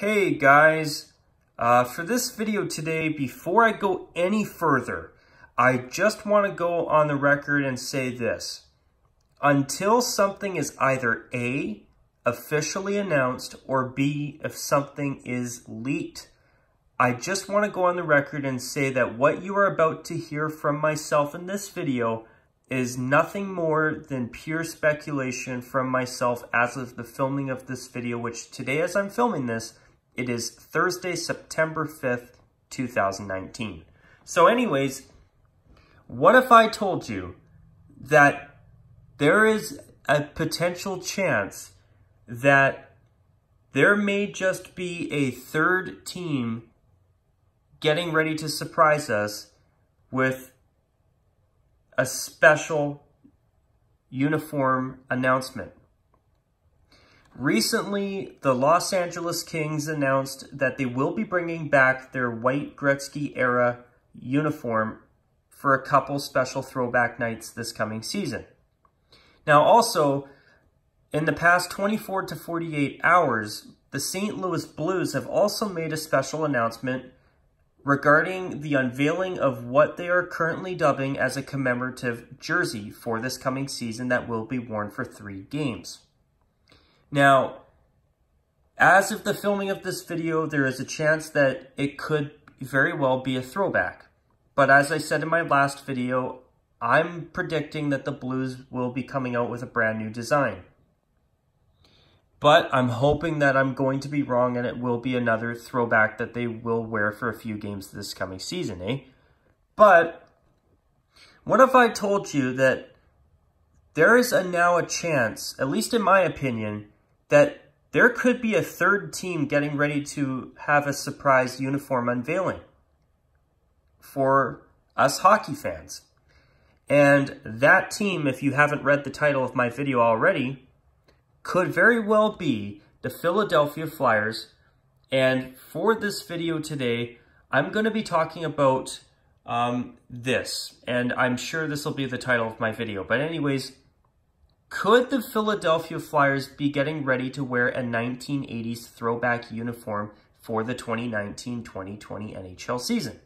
Hey guys, for this video today, before I go any further, I just want to go on the record and say this. Until something is either A, officially announced, or B, if something is leaked, I just want to go on the record and say that what you are about to hear from myself in this video is nothing more than pure speculation from myself as of the filming of this video, which today as I'm filming this, it is Thursday, September 5th, 2019. So anyways, what if I told you that there is a potential chance that there may just be a third team getting ready to surprise us with a special uniform announcement? Recently, the Los Angeles Kings announced that they will be bringing back their white Gretzky-era uniform for a couple special throwback nights this coming season. Now, also, in the past 24 to 48 hours, the St. Louis Blues have also made a special announcement regarding the unveiling of what they are currently dubbing as a commemorative jersey for this coming season that will be worn for 3 games. Now, as of the filming of this video, there is a chance that it could very well be a throwback. But as I said in my last video, I'm predicting that the Blues will be coming out with a brand new design. But I'm hoping that I'm going to be wrong and it will be another throwback that they will wear for a few games this coming season, eh? But what if I told you that there is now a chance, at least in my opinion, that there could be a third team getting ready to have a surprise uniform unveiling for us hockey fans. And that team, if you haven't read the title of my video already, could very well be the Philadelphia Flyers. And for this video today, I'm going to be talking about this. And I'm sure this will be the title of my video. But anyways, could the Philadelphia Flyers be getting ready to wear a 1980s throwback uniform for the 2019-2020 NHL season?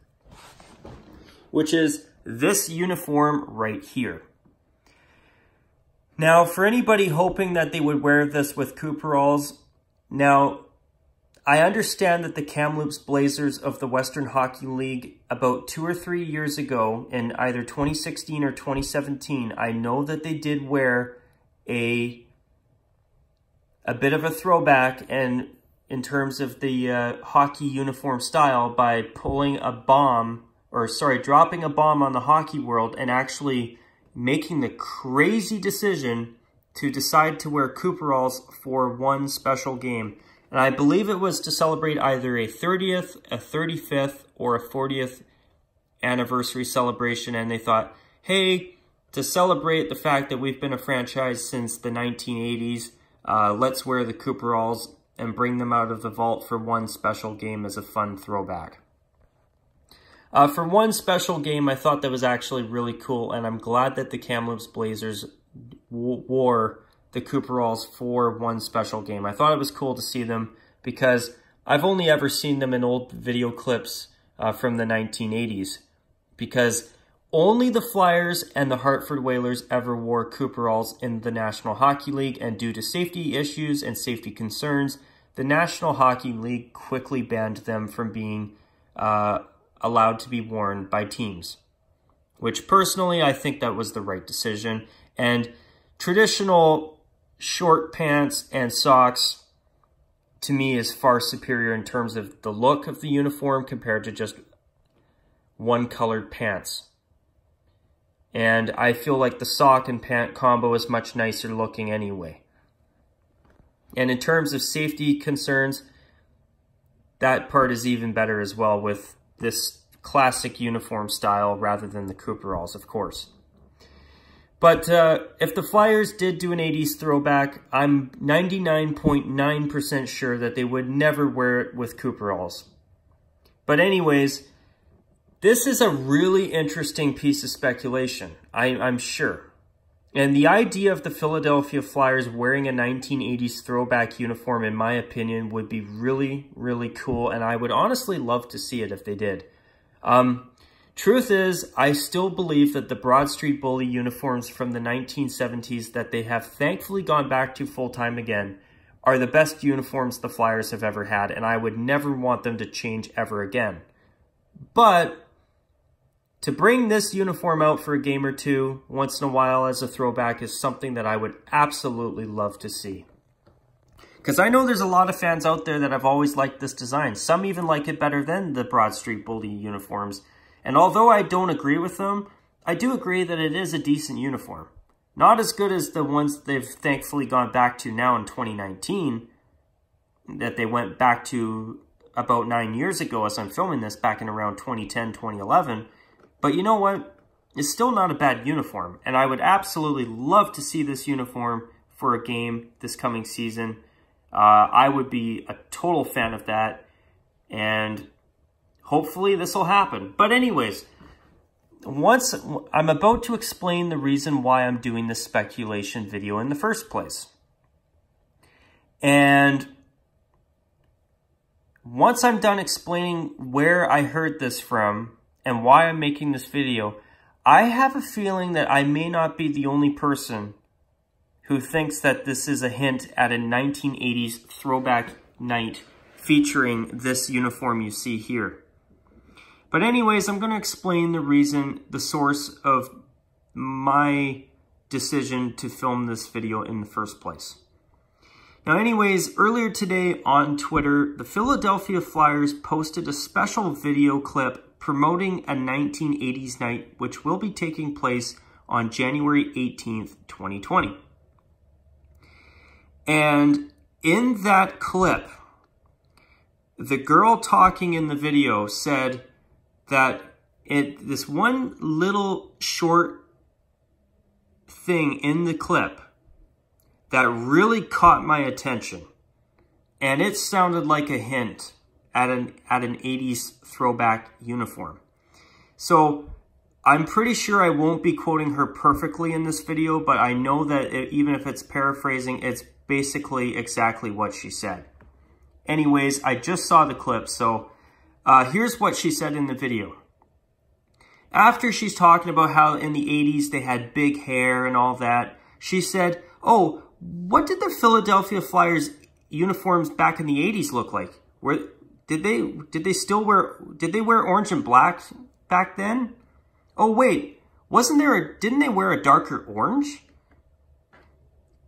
Which is this uniform right here. Now, for anybody hoping that they would wear this with Cooperalls, now, I understand that the Kamloops Blazers of the Western Hockey League about 2 or 3 years ago, in either 2016 or 2017, I know that they did wear a bit of a throwback and in terms of the hockey uniform style by dropping a bomb on the hockey world and actually making the crazy decision to decide to wear Cooperalls for one special game. And I believe it was to celebrate either a 30th, a 35th, or a 40th anniversary celebration. And they thought, hey, to celebrate the fact that we've been a franchise since the 1980s, let's wear the Cooperalls and bring them out of the vault for one special game as a fun throwback. For one special game, I thought that was actually really cool, and I'm glad that the Kamloops Blazers wore the Cooperalls for one special game. I thought it was cool to see them because I've only ever seen them in old video clips from the 1980s, because only the Flyers and the Hartford Whalers ever wore Cooperalls in the National Hockey League, and due to safety issues and safety concerns, the National Hockey League quickly banned them from being allowed to be worn by teams, which personally I think that was the right decision. And traditional short pants and socks to me is far superior in terms of the look of the uniform compared to just one colored pants. And I feel like the sock and pant combo is much nicer looking anyway. And in terms of safety concerns, that part is even better as well with this classic uniform style rather than the Cooperalls, of course. But if the Flyers did do an 80s throwback, I'm 99.9% sure that they would never wear it with Cooperalls. But anyways, this is a really interesting piece of speculation, I'm sure. And the idea of the Philadelphia Flyers wearing a 1980s throwback uniform, in my opinion, would be really, really cool. And I would honestly love to see it if they did. Truth is, I still believe that the Broad Street Bully uniforms from the 1970s that they have thankfully gone back to full-time again are the best uniforms the Flyers have ever had, and I would never want them to change ever again. But to bring this uniform out for a game or two once in a while as a throwback is something that I would absolutely love to see. Because I know there's a lot of fans out there that have always liked this design. Some even like it better than the Broad Street Bully uniforms. And although I don't agree with them, I do agree that it is a decent uniform. Not as good as the ones they've thankfully gone back to now in 2019, that they went back to about 9 years ago as I'm filming this, back in around 2010, 2011. But you know what? It's still not a bad uniform. And I would absolutely love to see this uniform for a game this coming season. I would be a total fan of that. And hopefully this will happen. But anyways, once I'm about to explain the reason why I'm doing this speculation video in the first place. And once I'm done explaining where I heard this from and why I'm making this video, I have a feeling that I may not be the only person who thinks that this is a hint at a 1980s throwback night featuring this uniform you see here. But anyways, I'm going to explain the reason, the source of my decision to film this video in the first place. Now anyways, earlier today on Twitter, the Philadelphia Flyers posted a special video clip promoting a 1980s night, which will be taking place on January 18th, 2020. And in that clip, the girl talking in the video said that this one little short thing in the clip that really caught my attention, and it sounded like a hint at an 80s throwback uniform. So I'm pretty sure I won't be quoting her perfectly in this video, but I know that even if it's paraphrasing, it's basically exactly what she said. Anyways, I just saw the clip, so here's what she said in the video. After she's talking about how in the 80s they had big hair and all that, she said, "Oh, what did the Philadelphia Flyers uniforms back in the 80s look like? Did they wear orange and black back then? Oh wait, didn't they wear a darker orange?"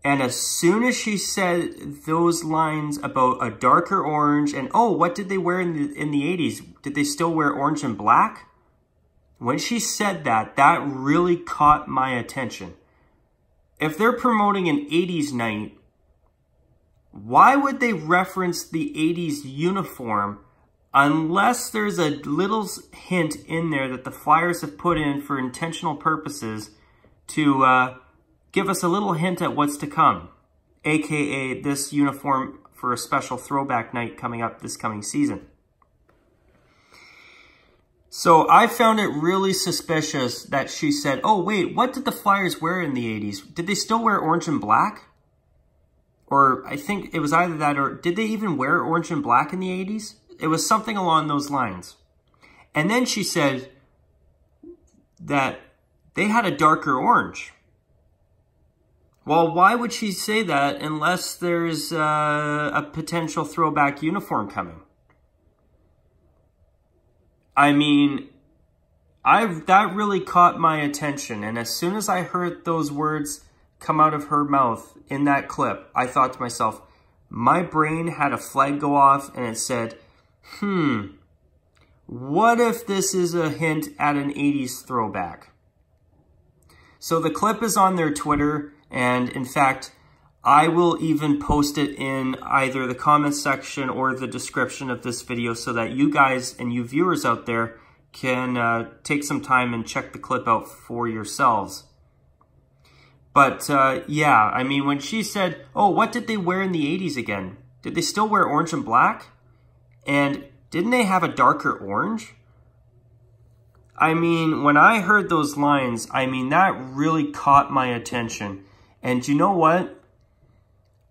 And as soon as she said those lines about a darker orange and, oh, what did they wear in the 80s? Did they still wear orange and black? When she said that, that really caught my attention. If they're promoting an 80s night, why would they reference the 80s uniform unless there's a little hint in there that the Flyers have put in for intentional purposes to give us a little hint at what's to come, aka this uniform for a special throwback night coming up this coming season. So I found it really suspicious that she said, oh wait, what did the Flyers wear in the 80s? Did they still wear orange and black? Or I think it was either that, or did they even wear orange and black in the 80s? It was something along those lines. And then she said that they had a darker orange. Well, why would she say that unless there's a potential throwback uniform coming? I mean, that really caught my attention. And as soon as I heard those words come out of her mouth in that clip, I thought to myself, my brain had a flag go off and it said, what if this is a hint at an 80s throwback? So the clip is on their Twitter. And in fact, I will even post it in either the comments section or the description of this video so that you guys and you viewers out there can take some time and check the clip out for yourselves. But yeah, I mean, when she said, oh, what did they wear in the 80s again? Did they still wear orange and black? And didn't they have a darker orange? I mean, when I heard those lines, I mean, that really caught my attention. And you know what?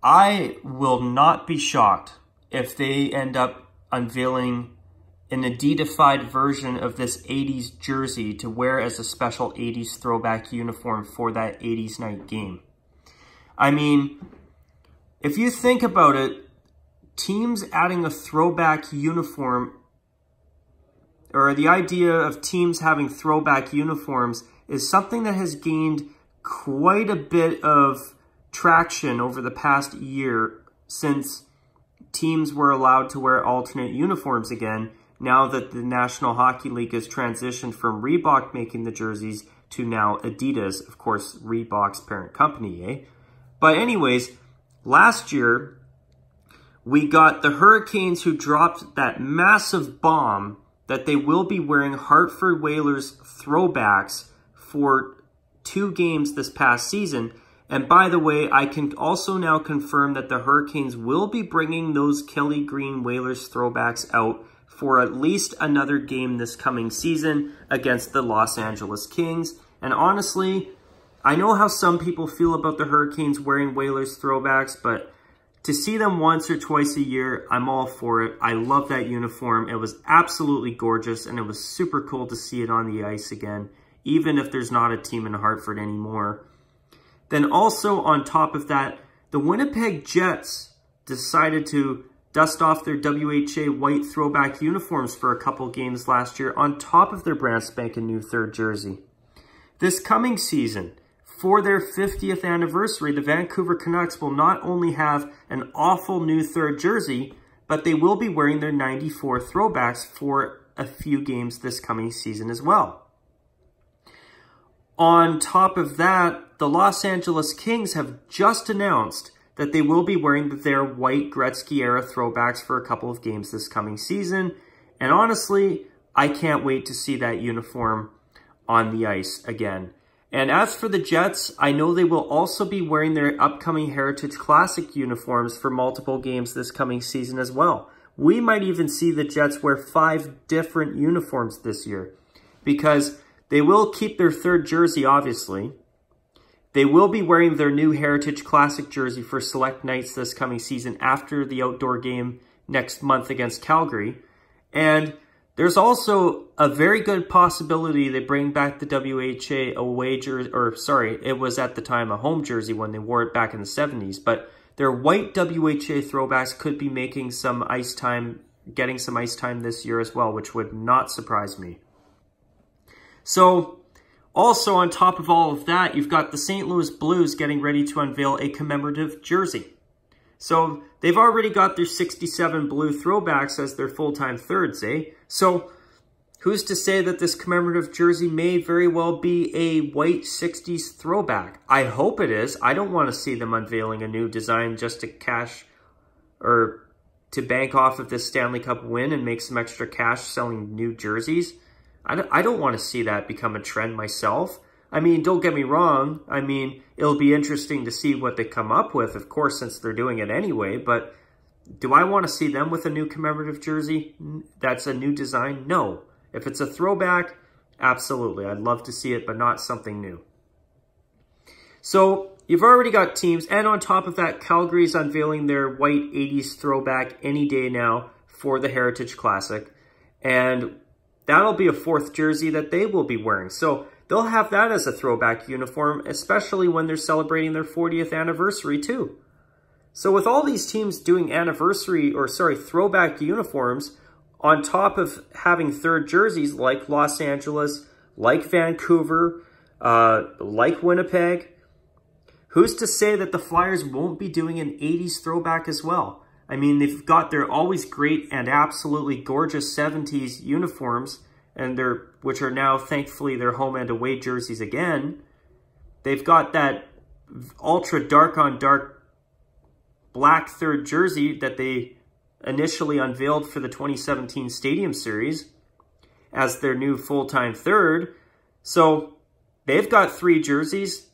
I will not be shocked if they end up unveiling an Adidas-ified version of this 80s jersey to wear as a special 80s throwback uniform for that 80s night game. I mean, if you think about it, teams adding a throwback uniform, or the idea of teams having throwback uniforms, is something that has gained quite a bit of traction over the past year since teams were allowed to wear alternate uniforms again, now that the National Hockey League has transitioned from Reebok making the jerseys to now Adidas, of course, Reebok's parent company, eh? But anyways, last year, we got the Hurricanes who dropped that massive bomb that they will be wearing Hartford Whalers throwbacks for 2 games this past season. And by the way, I can also now confirm that the Hurricanes will be bringing those Kelly Green Whalers throwbacks out for at least another game this coming season against the Los Angeles Kings. And honestly, I know how some people feel about the Hurricanes wearing Whalers throwbacks, but to see them once or twice a year, I'm all for it. I love that uniform. It was absolutely gorgeous, and it was super cool to see it on the ice again, even if there's not a team in Hartford anymore. Then also on top of that, the Winnipeg Jets decided to dust off their WHA white throwback uniforms for a couple games last year on top of their brand spanking new third jersey. This coming season, for their 50th anniversary, the Vancouver Canucks will not only have an awful new third jersey, but they will be wearing their 94 throwbacks for a few games this coming season as well. On top of that, the Los Angeles Kings have just announced that they will be wearing their white Gretzky-era throwbacks for a couple of games this coming season. And honestly, I can't wait to see that uniform on the ice again. And as for the Jets, I know they will also be wearing their upcoming Heritage Classic uniforms for multiple games this coming season as well. We might even see the Jets wear 5 different uniforms this year, because they will keep their third jersey, obviously. They will be wearing their new Heritage Classic jersey for select nights this coming season after the outdoor game next month against Calgary. And there's also a very good possibility they bring back the WHA away jersey, or sorry, it was at the time a home jersey when they wore it back in the 70s. But their white WHA throwbacks could be making some ice time, getting some ice time this year as well, which would not surprise me. So, also on top of all of that, you've got the St. Louis Blues getting ready to unveil a commemorative jersey. So, they've already got their 67 blue throwbacks as their full-time thirds, eh? So, who's to say that this commemorative jersey may very well be a white 60s throwback? I hope it is. I don't want to see them unveiling a new design just to cash or to bank off of this Stanley Cup win and make some extra cash selling new jerseys. I don't want to see that become a trend myself. I mean, don't get me wrong. I mean, it'll be interesting to see what they come up with, of course, since they're doing it anyway. But do I want to see them with a new commemorative jersey that's a new design? No. If it's a throwback, absolutely. I'd love to see it, but not something new. So you've already got teams. And on top of that, Calgary's unveiling their white 80s throwback any day now for the Heritage Classic. And that'll be a 4th jersey that they will be wearing. So they'll have that as a throwback uniform, especially when they're celebrating their 40th anniversary too. So with all these teams doing throwback uniforms, on top of having third jerseys like Los Angeles, like Vancouver, like Winnipeg, who's to say that the Flyers won't be doing an 80s throwback as well? I mean, they've got their always great and absolutely gorgeous 70s uniforms, and which are now, thankfully, their home and away jerseys again. They've got that ultra dark-on-dark black third jersey that they initially unveiled for the 2017 Stadium Series as their new full-time third. So they've got 3 jerseys.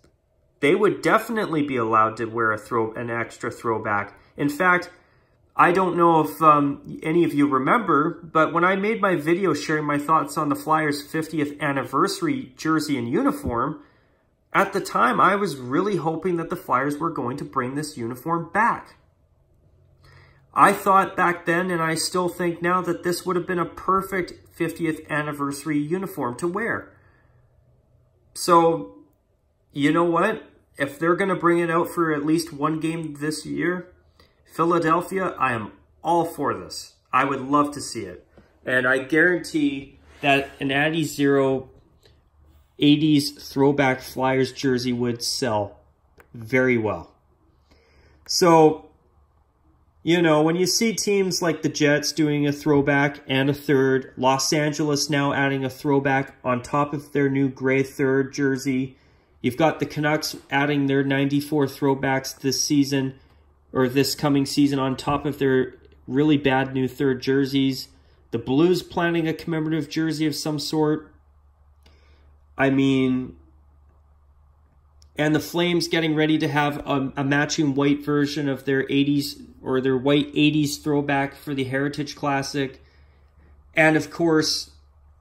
They would definitely be allowed to wear an extra throwback. In fact, I don't know if any of you remember, but when I made my video sharing my thoughts on the Flyers' 50th anniversary jersey and uniform, at the time I was really hoping that the Flyers were going to bring this uniform back. I thought back then, and I still think now, that this would have been a perfect 50th anniversary uniform to wear. So, you know what? If they're going to bring it out for at least one game this year, Philadelphia, I am all for this. I would love to see it. And I guarantee that an Addy Zero 80s Throwback Flyers jersey would sell very well. So, you know, when you see teams like the Jets doing a throwback and a third, Los Angeles now adding a throwback on top of their new gray third jersey, you've got the Canucks adding their 94 throwbacks this season, or this coming season, on top of their really bad new third jerseys. The Blues planning a commemorative jersey of some sort. I mean, and the Flames getting ready to have a matching white version of their 80s, or their white 80s throwback for the Heritage Classic. And of course,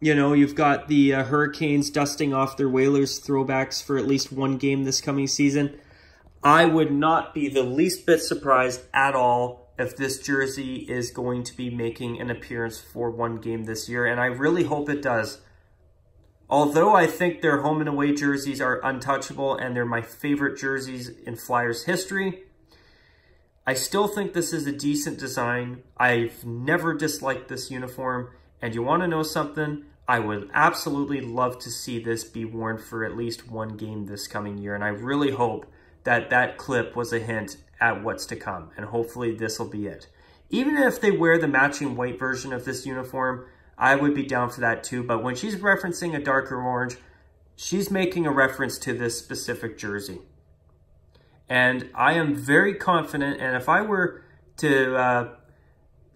you know, you've got the Hurricanes dusting off their Whalers throwbacks for at least one game this coming season. I would not be the least bit surprised at all if this jersey is going to be making an appearance for one game this year, and I really hope it does. Although I think their home and away jerseys are untouchable and they're my favorite jerseys in Flyers history, I still think this is a decent design. I've never disliked this uniform, and you want to know something? I would absolutely love to see this be worn for at least one game this coming year, and I really hope that that clip was a hint at what's to come, and hopefully this will be it. Even if they wear the matching white version of this uniform, I would be down for that too, but when she's referencing a darker orange, she's making a reference to this specific jersey. And I am very confident, and if I were to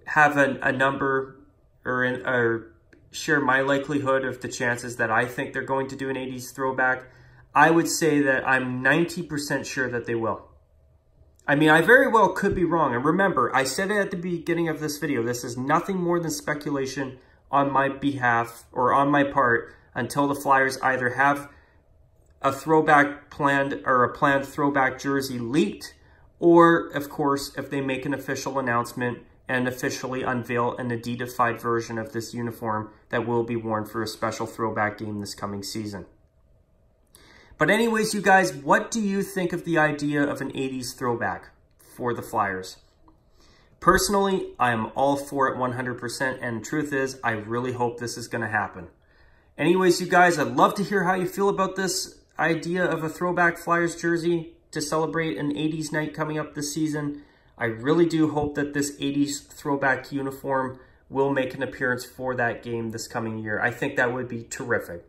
have a number or share my likelihood of the chances that I think they're going to do an 80s throwback, I would say that I'm 90% sure that they will. I mean, I very well could be wrong. And remember, I said it at the beginning of this video, this is nothing more than speculation on my behalf, or on my part, until the Flyers either have a throwback planned, or a planned throwback jersey leaked, or, of course, if they make an official announcement and officially unveil an Adidas-fied version of this uniform that will be worn for a special throwback game this coming season. But anyways, you guys, what do you think of the idea of an 80s throwback for the Flyers? Personally, I am all for it 100%, and the truth is, I really hope this is going to happen. Anyways, you guys, I'd love to hear how you feel about this idea of a throwback Flyers jersey to celebrate an 80s night coming up this season. I really do hope that this 80s throwback uniform will make an appearance for that game this coming year. I think that would be terrific.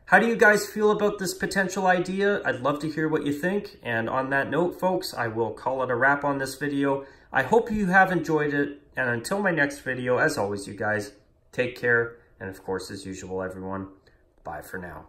How do you guys feel about this potential idea? I'd love to hear what you think. And on that note, folks, I will call it a wrap on this video. I hope you have enjoyed it. And until my next video, as always, you guys, take care. And of course, as usual, everyone, bye for now.